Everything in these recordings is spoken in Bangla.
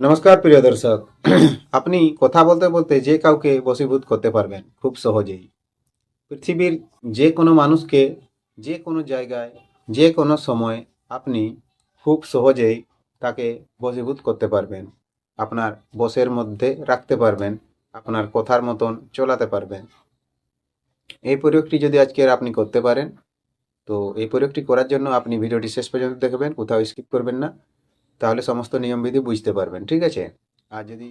নমস্কার প্রিয় দর্শক। আপনি কথা বলতে বলতে যে কাউকে বশীভূত করতে পারবেন খুব সহজেই। পৃথিবীর যে কোনো মানুষকে যে কোনো জায়গায় যে কোনো সময় আপনি খুব সহজেই তাকে বশীভূত করতে পারবেন। আপনার বশের মধ্যে রাখতে পারবেন, আপনার কথার মতন চলাতে পারবেন। এই প্রয়োগটি যদি আজকের আপনি করতে পারেন, তো এই প্রয়োগটি করার জন্য আপনি ভিডিওটি শেষ পর্যন্ত দেখবেন, কোথাও স্কিপ করবেন না। তাহলে সমস্ত নিয়মবিধি বুঝতে পারবেন, ঠিক আছে? আর যদি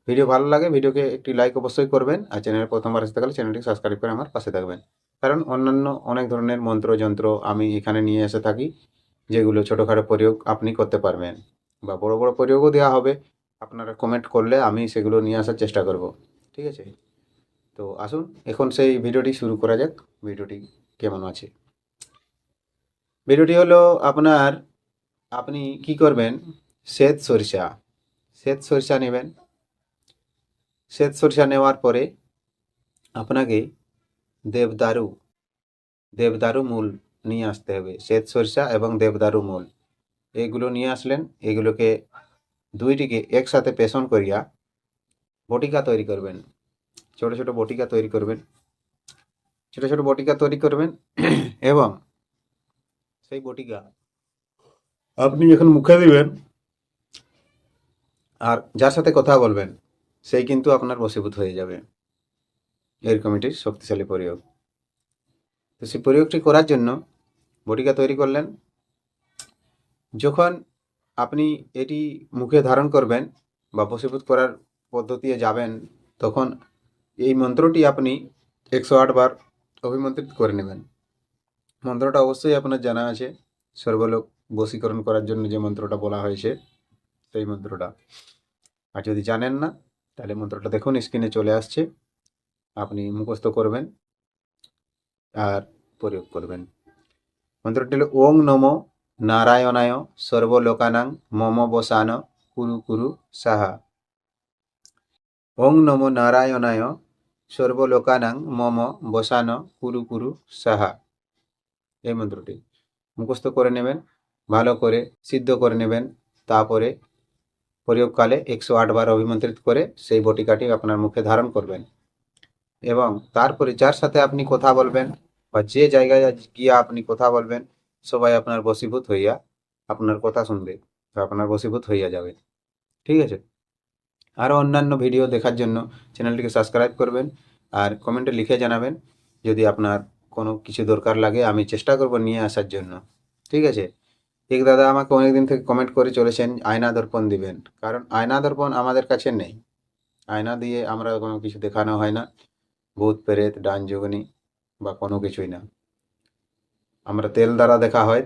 ভিডিও ভালো লাগে ভিডিওকে একটি লাইক অবশ্যই করবেন, আর চ্যানেলে প্রথমবার আসতে গেলে চ্যানেলটি সাবস্ক্রাইব করে আমার পাশে থাকবেন। কারণ অন্যান্য অনেক ধরনের মন্ত্রযন্ত্র আমি এখানে নিয়ে এসে থাকি, যেগুলো ছোটোখাটো প্রয়োগ আপনি করতে পারবেন, বা বড় বড় প্রয়োগও দেওয়া হবে। আপনারা কমেন্ট করলে আমি সেগুলো নিয়ে আসার চেষ্টা করব, ঠিক আছে? তো আসুন এখন সেই ভিডিওটি শুরু করা যাক। ভিডিওটি কেমন আছে? ভিডিওটি হলো আপনার, আপনি কি করবেন, শ্বেত সরিষা শ্বেত সরিষা নেবেন। শ্বেত সরিষা নেওয়ার পরে আপনাকে দেবদারু দেবদারু মূল নিয়ে আসতে হবে। শ্বেত সরিষা এবং দেবদারু মূল এগুলো নিয়ে আসলেন। এগুলোকে দুইটিকে একসাথে পেষণ করিয়া বটিকা তৈরি করবেন। ছোট ছোট বটিকা তৈরি করবেন, ছোট ছোট বটিকা তৈরি করবেন। এবং সেই বটিকা আপনি যখন মুখে দিবেন আর যার সাথে কথা বলবেন, সেই কিন্তু আপনার বশীভূত হয়ে যাবে। এরকম একটি শক্তিশালী প্রয়োগ। তো সেই প্রয়োগটি করার জন্য বটিকা তৈরি করলেন। যখন আপনি এটি মুখে ধারণ করবেন বা বশীভূত করার পদ্ধতিতে যাবেন, তখন এই মন্ত্রটি আপনি 108 বার অভিমন্ত্রিত করে নেবেন। মন্ত্রটা অবশ্যই আপনার জানা আছে, সর্বলোক বশীকরণ করার জন্য যে মন্ত্রটা বলা হয়েছে সেই মন্ত্রটা। আর যদি জানেন না তাহলে মন্ত্রটা দেখুন, স্ক্রিনে চলে আসছে, আপনি মুখস্থ করবেন আর প্রয়োগ করবেন। মন্ত্রটি হলো ওং নমো নারায়ণায় সর্বলোকানাং মম বসান কুরু কুরু সাহা। ওং নমো নারায়ণায় সর্বলোকানাং মম বসান কুরু কুরু সাহা। এই মন্ত্রটি মুখস্থ করে নেবেন, ভালো করে সিদ্ধ করে নেবেন। তারপরে প্রয়োগকালে 108 বার অভিমন্ত্রিত করে সেই বটিকাটি আপনার মুখে ধারণ করবেন। এবং তারপরে যার সাথে আপনি কথা বলবেন বা যে জায়গায় গিয়ে আপনি কথা বলবেন, সবাই আপনার বশীভূত হইয়া আপনার কথা শুনবে বা আপনার বশীভূত হইয়া যাবে, ঠিক আছে? আরও অন্যান্য ভিডিও দেখার জন্য চ্যানেলটিকে সাবস্ক্রাইব করবেন, আর কমেন্টে লিখে জানাবেন যদি আপনার কোনো কিছু দরকার লাগে, আমি চেষ্টা করব নিয়ে আসার জন্য, ঠিক আছে? এক দাদা আমাকে অনেকদিন থেকে কমেন্ট করে চলেছেন আয়না দর্পণ দিবেন, কারণ আয়না দর্পণ আমাদের কাছে নেই। আয়না দিয়ে আমরা কোনো কিছু দেখানো হয় না, ভূত প্রেত ডান যোগিনী বা কোনো কিছুই না। আমরা তেল দ্বারা দেখা হয়,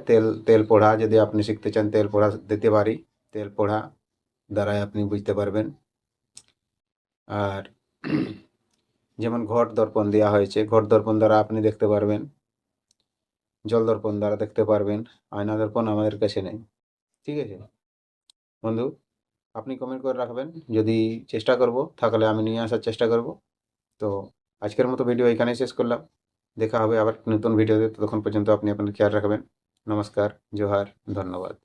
তেল পড়া যদি আপনি শিখতে চান তেল পড়া দিতে পারি। তেল পড়া দ্বারাই আপনি বুঝতে পারবেন। আর যেমন ঘট দর্পণ দেওয়া হয়েছে, ঘট দর্পণ দ্বারা আপনি দেখতে পারবেন, জল দর্পণ দ্বারা দেখতে পারবেন। আয়না দর্পণ আমাদের কাছে নেই, ঠিক আছে বন্ধু? আপনি কমেন্ট করে রাখবেন, যদি চেষ্টা করব থাকলে আমি নিয়ে আসার চেষ্টা করব। তো আজকের মতো ভিডিও এখানেই শেষ করলাম। দেখা হবে আবার নতুন ভিডিওতে, ততক্ষণ পর্যন্ত আপনি আপনার খেয়াল রাখবেন। নমস্কার, জোহার, ধন্যবাদ।